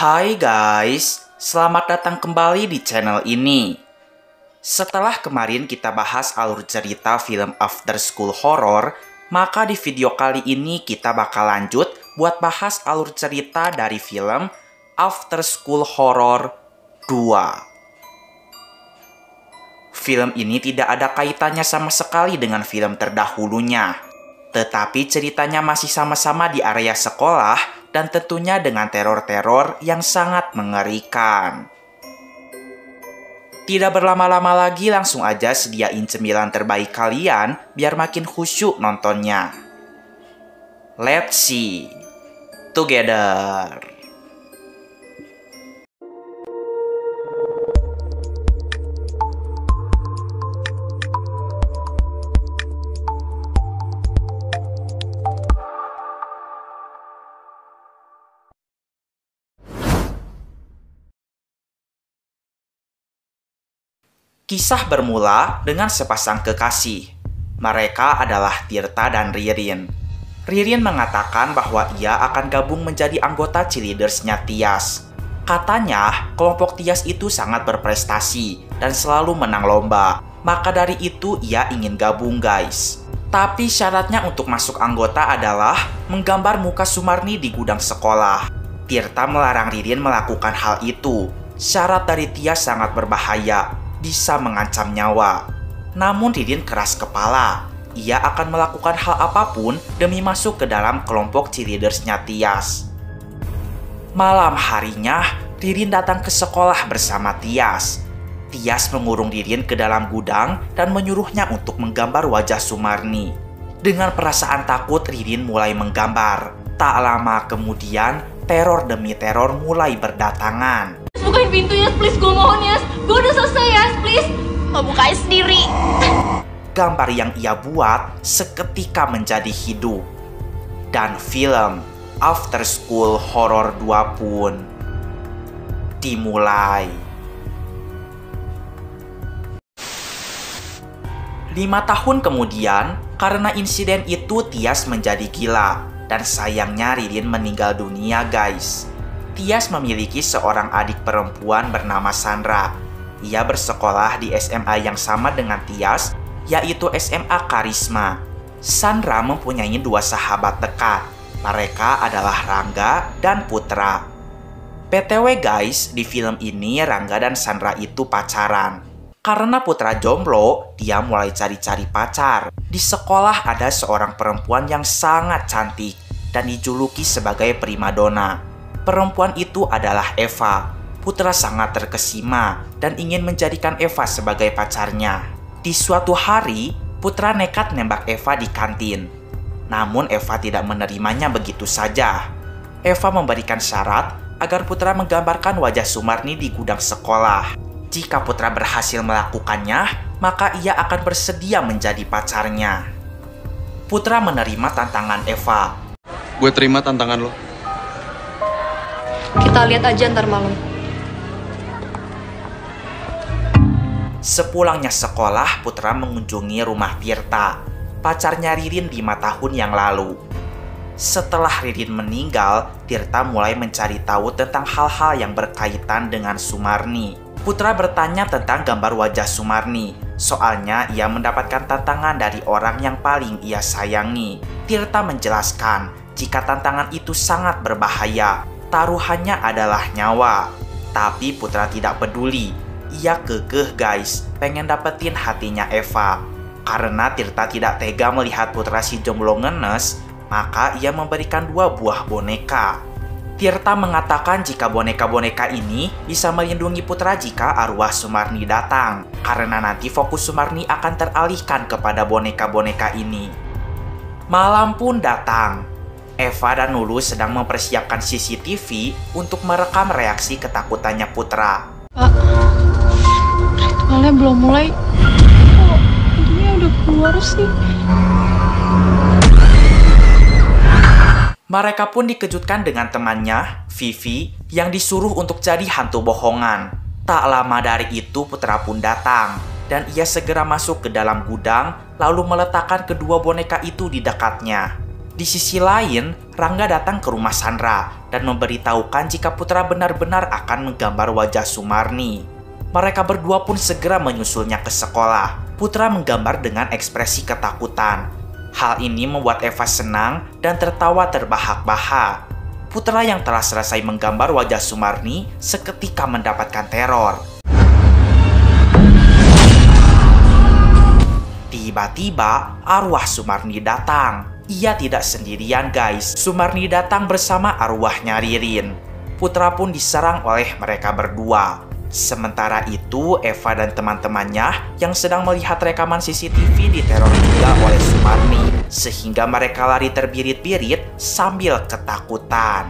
Hai guys, selamat datang kembali di channel ini. Setelah kemarin kita bahas alur cerita film After School Horror, maka di video kali ini kita bakal lanjut buat bahas alur cerita dari film After School Horror 2. Film ini tidak ada kaitannya sama sekali dengan film terdahulunya, tetapi ceritanya masih sama-sama di area sekolah dan tentunya dengan teror-teror yang sangat mengerikan. Tidak berlama-lama lagi, langsung aja sediain cemilan terbaik kalian biar makin khusyuk nontonnya. Let's see together. Kisah bermula dengan sepasang kekasih. Mereka adalah Tirta dan Ririn. Ririn mengatakan bahwa ia akan gabung menjadi anggota cheerleadersnya Tias. Katanya, kelompok Tias itu sangat berprestasi dan selalu menang lomba. Maka dari itu ia ingin gabung guys. Tapi syaratnya untuk masuk anggota adalah menggambar muka Sumarni di gudang sekolah. Tirta melarang Ririn melakukan hal itu. Syarat dari Tias sangat berbahaya, bisa mengancam nyawa. Namun Ririn keras kepala. Ia akan melakukan hal apapun demi masuk ke dalam kelompok cheerleadersnya Tias. Malam harinya, Ririn datang ke sekolah bersama Tias. Tias mengurung Ririn ke dalam gudang dan menyuruhnya untuk menggambar wajah Sumarni. Dengan perasaan takut, Ririn mulai menggambar. Tak lama kemudian, teror demi teror mulai berdatangan. Bukain pintunya, please, gue mohon ya. Gue udah selesai ya, please. Lo bukain sendiri. Gambar yang ia buat seketika menjadi hidup. Dan film After School Horror 2 pun dimulai. 5 tahun kemudian, karena insiden itu Tias menjadi gila. Dan sayangnya Ririn meninggal dunia guys. Tias memiliki seorang adik perempuan bernama Sandra. Ia bersekolah di SMA yang sama dengan Tias, yaitu SMA Karisma. Sandra mempunyai 2 sahabat dekat. Mereka adalah Rangga dan Putra. PTW guys, di film ini Rangga dan Sandra itu pacaran. Karena Putra jomblo, dia mulai cari-cari pacar. Di sekolah ada seorang perempuan yang sangat cantik dan dijuluki sebagai primadona. Perempuan itu adalah Eva. Putra sangat terkesima dan ingin menjadikan Eva sebagai pacarnya. Di suatu hari, Putra nekat nembak Eva di kantin. Namun Eva tidak menerimanya begitu saja. Eva memberikan syarat agar Putra menggambarkan wajah Sumarni di gudang sekolah. Jika Putra berhasil melakukannya, maka ia akan bersedia menjadi pacarnya. Putra menerima tantangan Eva. Gue terima tantangan lo. Kita lihat aja ntar malam. Sepulangnya sekolah, Putra mengunjungi rumah Tirta, pacarnya Ririn 5 tahun yang lalu. Setelah Ririn meninggal, Tirta mulai mencari tahu tentang hal-hal yang berkaitan dengan Sumarni. Putra bertanya tentang gambar wajah Sumarni, soalnya ia mendapatkan tantangan dari orang yang paling ia sayangi. Tirta menjelaskan jika tantangan itu sangat berbahaya. Taruhannya adalah nyawa. Tapi Putra tidak peduli. Ia kekeh guys, pengen dapetin hatinya Eva. Karena Tirta tidak tega melihat Putra si jomblo ngenes, maka ia memberikan 2 buah boneka. Tirta mengatakan jika boneka-boneka ini bisa melindungi Putra jika arwah Sumarni datang. Karena nanti fokus Sumarni akan teralihkan kepada boneka-boneka ini. Malam pun datang. Eva dan Nulu sedang mempersiapkan CCTV untuk merekam reaksi ketakutannya Putra. Pak, ritualnya belum mulai. Kok dia udah keluar sih? Mereka pun dikejutkan dengan temannya, Vivi, yang disuruh untuk jadi hantu bohongan. Tak lama dari itu Putra pun datang, dan ia segera masuk ke dalam gudang, lalu meletakkan kedua boneka itu di dekatnya. Di sisi lain, Rangga datang ke rumah Sandra dan memberitahukan jika Putra benar-benar akan menggambar wajah Sumarni. Mereka berdua pun segera menyusulnya ke sekolah. Putra menggambar dengan ekspresi ketakutan. Hal ini membuat Eva senang dan tertawa terbahak-bahak. Putra yang telah selesai menggambar wajah Sumarni seketika mendapatkan teror. Tiba-tiba, arwah Sumarni datang. Ia tidak sendirian guys. Sumarni datang bersama arwahnya Ririn. Putra pun diserang oleh mereka berdua. Sementara itu, Eva dan teman-temannya yang sedang melihat rekaman CCTV diteror juga oleh Sumarni. Sehingga mereka lari terbirit-birit sambil ketakutan.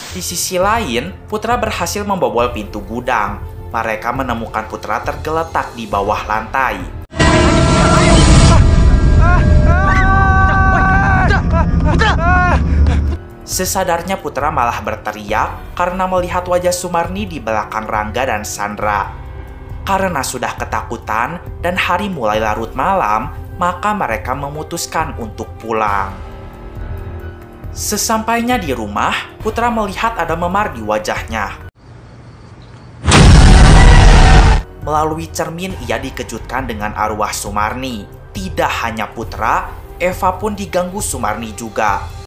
Di sisi lain, Putra berhasil membobol pintu gudang. Mereka menemukan Putra tergeletak di bawah lantai. Sesadarnya Putra malah berteriak karena melihat wajah Sumarni di belakang Rangga dan Sandra. Karena sudah ketakutan dan hari mulai larut malam, maka mereka memutuskan untuk pulang. Sesampainya di rumah, Putra melihat ada memar di wajahnya. Melalui cermin, ia dikejutkan dengan arwah Sumarni. Tidak hanya Putra, Eva pun diganggu Sumarni juga.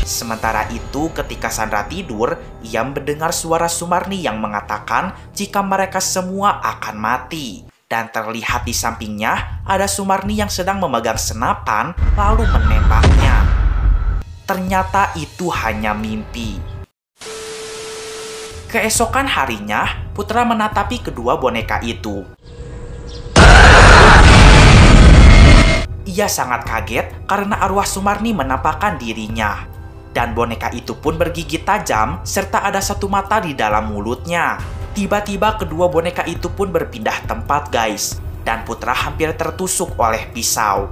Sementara itu, ketika Sandra tidur, ia mendengar suara Sumarni yang mengatakan jika mereka semua akan mati. Dan terlihat di sampingnya ada Sumarni yang sedang memegang senapan lalu menembaknya. Ternyata itu hanya mimpi. Keesokan harinya, Putra menatapi kedua boneka itu. Ia sangat kaget karena arwah Sumarni menampakkan dirinya. Dan boneka itu pun bergigi tajam serta ada satu mata di dalam mulutnya. Tiba-tiba kedua boneka itu pun berpindah tempat guys. Dan Putra hampir tertusuk oleh pisau.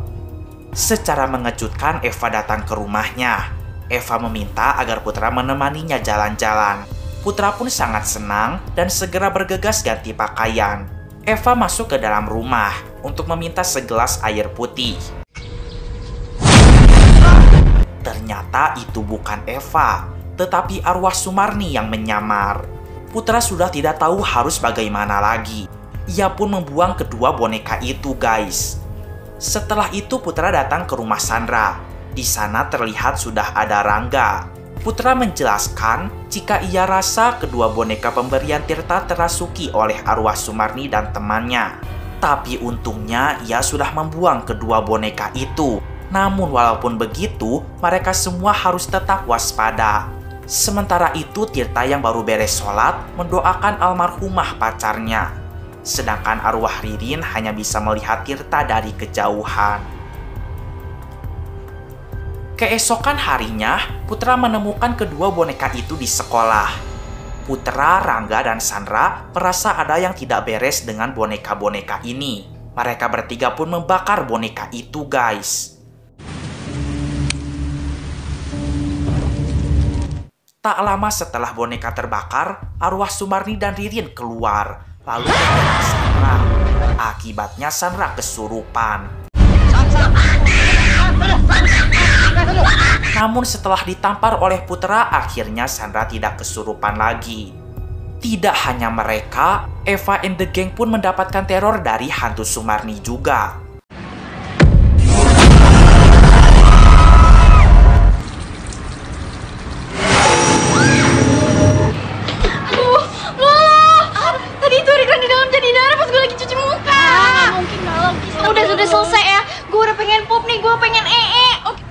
Secara mengejutkan, Eva datang ke rumahnya. Eva meminta agar Putra menemaninya jalan-jalan. Putra pun sangat senang dan segera bergegas ganti pakaian. Eva masuk ke dalam rumah untuk meminta segelas air putih. Ternyata itu bukan Eva, tetapi arwah Sumarni yang menyamar. Putra sudah tidak tahu harus bagaimana lagi. Ia pun membuang kedua boneka itu guys. Setelah itu Putra datang ke rumah Sandra. Di sana terlihat sudah ada Rangga. Putra menjelaskan jika ia rasa kedua boneka pemberian Tirta terasuki oleh arwah Sumarni dan temannya. Tapi untungnya ia sudah membuang kedua boneka itu. Namun walaupun begitu, mereka semua harus tetap waspada. Sementara itu Tirta yang baru beres sholat mendoakan almarhumah pacarnya. Sedangkan arwah Ririn hanya bisa melihat Tirta dari kejauhan. Keesokan harinya, Putra menemukan kedua boneka itu di sekolah. Putra, Rangga, dan Sandra merasa ada yang tidak beres dengan boneka-boneka ini. Mereka bertiga pun membakar boneka itu guys. Tak lama setelah boneka terbakar, arwah Sumarni dan Ririn keluar, lalu menyerang Sandra. Akibatnya Sandra kesurupan. Namun setelah ditampar oleh Putra, akhirnya Sandra tidak kesurupan lagi. Tidak hanya mereka, Eva and the Gang pun mendapatkan teror dari hantu Sumarni juga. Udah selesai ya. Gue udah pengen pup nih, gue pengen ee. Oke.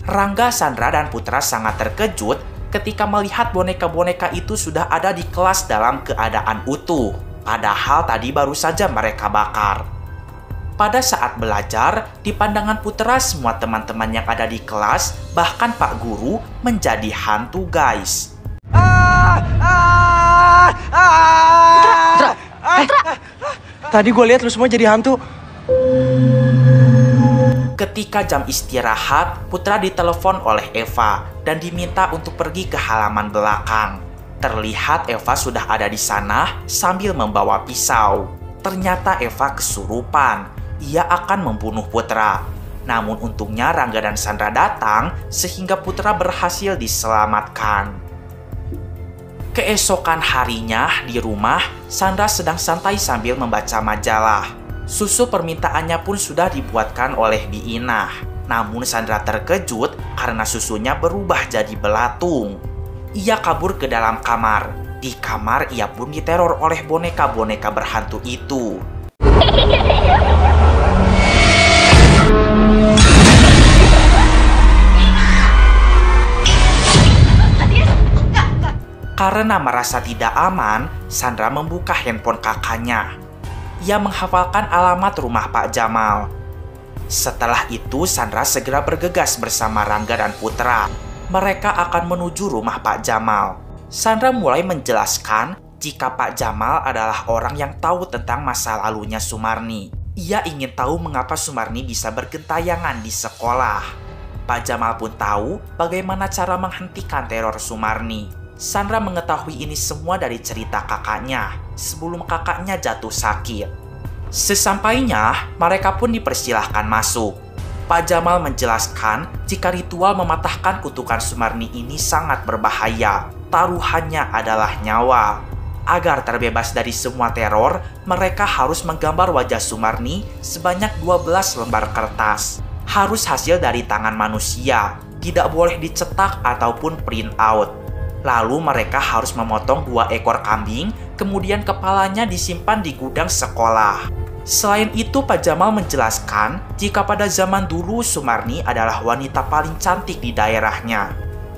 Rangga, Sandra, dan Putra sangat terkejut ketika melihat boneka-boneka itu sudah ada di kelas dalam keadaan utuh. Padahal tadi baru saja mereka bakar. Pada saat belajar, di pandangan Putra semua teman-teman yang ada di kelas, bahkan Pak Guru, menjadi hantu guys. Putra, tadi gue lihat lu semua jadi hantu. Ketika jam istirahat, Putra ditelepon oleh Eva dan diminta untuk pergi ke halaman belakang. Terlihat Eva sudah ada di sana sambil membawa pisau. Ternyata Eva kesurupan. Ia akan membunuh Putra. Namun untungnya Rangga dan Sandra datang sehingga Putra berhasil diselamatkan. Keesokan harinya di rumah, Sandra sedang santai sambil membaca majalah. Susu permintaannya pun sudah dibuatkan oleh Bi Inah. Namun Sandra terkejut karena susunya berubah jadi belatung. Ia kabur ke dalam kamar. Di kamar ia pun diteror oleh boneka-boneka berhantu itu. Karena merasa tidak aman, Sandra membuka handphone kakaknya. Ia menghafalkan alamat rumah Pak Jamal. Setelah itu, Sandra segera bergegas bersama Rangga dan Putra. Mereka akan menuju rumah Pak Jamal. Sandra mulai menjelaskan jika Pak Jamal adalah orang yang tahu tentang masa lalunya Sumarni. Ia ingin tahu mengapa Sumarni bisa bergentayangan di sekolah. Pak Jamal pun tahu bagaimana cara menghentikan teror Sumarni. Sandra mengetahui ini semua dari cerita kakaknya sebelum kakaknya jatuh sakit. Sesampainya, mereka pun dipersilahkan masuk. Pak Jamal menjelaskan jika ritual mematahkan kutukan Sumarni ini sangat berbahaya. Taruhannya adalah nyawa. Agar terbebas dari semua teror, mereka harus menggambar wajah Sumarni sebanyak 12 lembar kertas. Harus hasil dari tangan manusia, tidak boleh dicetak ataupun print out. Lalu mereka harus memotong 2 ekor kambing, kemudian kepalanya disimpan di gudang sekolah. Selain itu, Pak Jamal menjelaskan jika pada zaman dulu Sumarni adalah wanita paling cantik di daerahnya.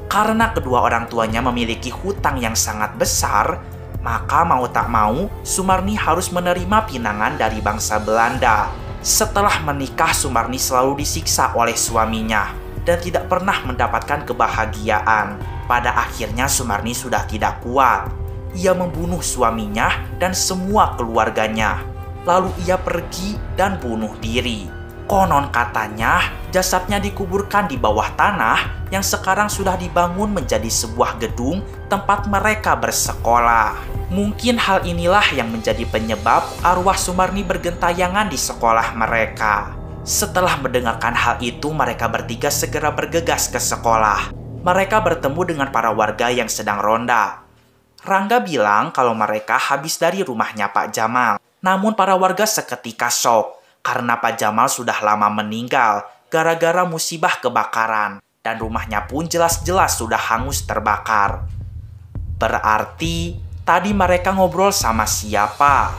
Karena kedua orang tuanya memiliki hutang yang sangat besar, maka mau tak mau Sumarni harus menerima pinangan dari bangsa Belanda. Setelah menikah, Sumarni selalu disiksa oleh suaminya dan tidak pernah mendapatkan kebahagiaan. Pada akhirnya Sumarni sudah tidak kuat. Ia membunuh suaminya dan semua keluarganya. Lalu ia pergi dan bunuh diri. Konon katanya jasadnya dikuburkan di bawah tanah yang sekarang sudah dibangun menjadi sebuah gedung tempat mereka bersekolah. Mungkin hal inilah yang menjadi penyebab arwah Sumarni bergentayangan di sekolah mereka. Setelah mendengarkan hal itu, mereka bertiga segera bergegas ke sekolah. Mereka bertemu dengan para warga yang sedang ronda. Rangga bilang kalau mereka habis dari rumahnya Pak Jamal. Namun para warga seketika shock karena Pak Jamal sudah lama meninggal gara-gara musibah kebakaran. Dan rumahnya pun jelas-jelas sudah hangus terbakar. Berarti tadi mereka ngobrol sama siapa?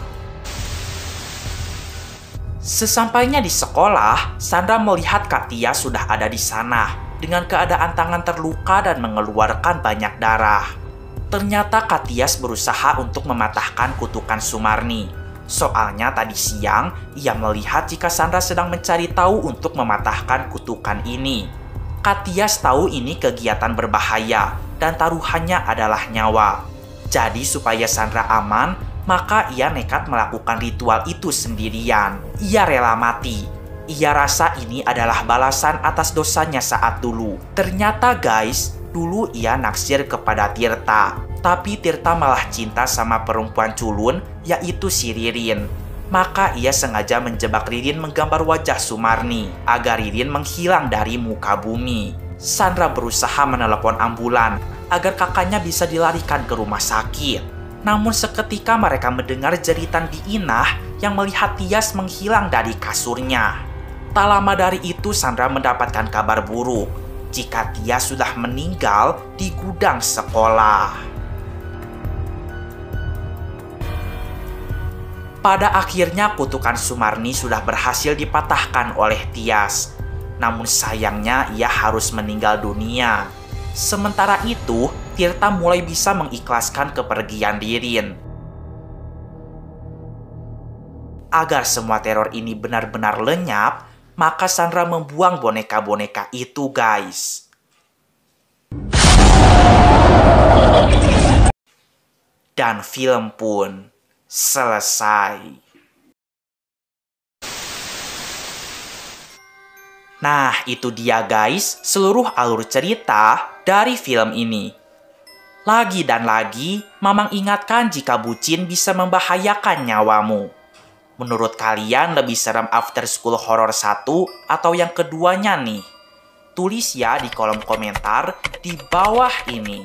Sesampainya di sekolah, Sandra melihat Kak Tia sudah ada di sana dengan keadaan tangan terluka dan mengeluarkan banyak darah. Ternyata Kak Tias berusaha untuk mematahkan kutukan Sumarni. Soalnya tadi siang, ia melihat jika Sandra sedang mencari tahu untuk mematahkan kutukan ini. Kak Tias tahu ini kegiatan berbahaya dan taruhannya adalah nyawa. Jadi supaya Sandra aman, maka ia nekat melakukan ritual itu sendirian. Ia rela mati. Ia rasa ini adalah balasan atas dosanya saat dulu. Ternyata guys, dulu ia naksir kepada Tirta. Tapi Tirta malah cinta sama perempuan culun, yaitu si Ririn. Maka ia sengaja menjebak Ririn menggambar wajah Sumarni, agar Ririn menghilang dari muka bumi. Sandra berusaha menelepon ambulan, agar kakaknya bisa dilarikan ke rumah sakit. Namun seketika mereka mendengar jeritan Bi Inah yang melihat Tias menghilang dari kasurnya. Tak lama dari itu Sandra mendapatkan kabar buruk jika Tias sudah meninggal di gudang sekolah. Pada akhirnya kutukan Sumarni sudah berhasil dipatahkan oleh Tias. Namun sayangnya ia harus meninggal dunia. Sementara itu, Tirta mulai bisa mengikhlaskan kepergian Ririn. Agar semua teror ini benar-benar lenyap, maka Sandra membuang boneka-boneka itu, guys. Dan film pun selesai. Nah, itu dia guys, seluruh alur cerita dari film ini. Lagi dan lagi, Mamang ingatkan jika bucin bisa membahayakan nyawamu. Menurut kalian lebih serem After School Horror 1 atau yang keduanya nih? Tulis ya di kolom komentar di bawah ini.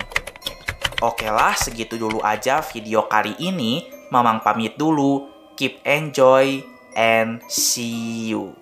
Oke lah, segitu dulu aja video kali ini. Mamang pamit dulu. Keep enjoy and see you.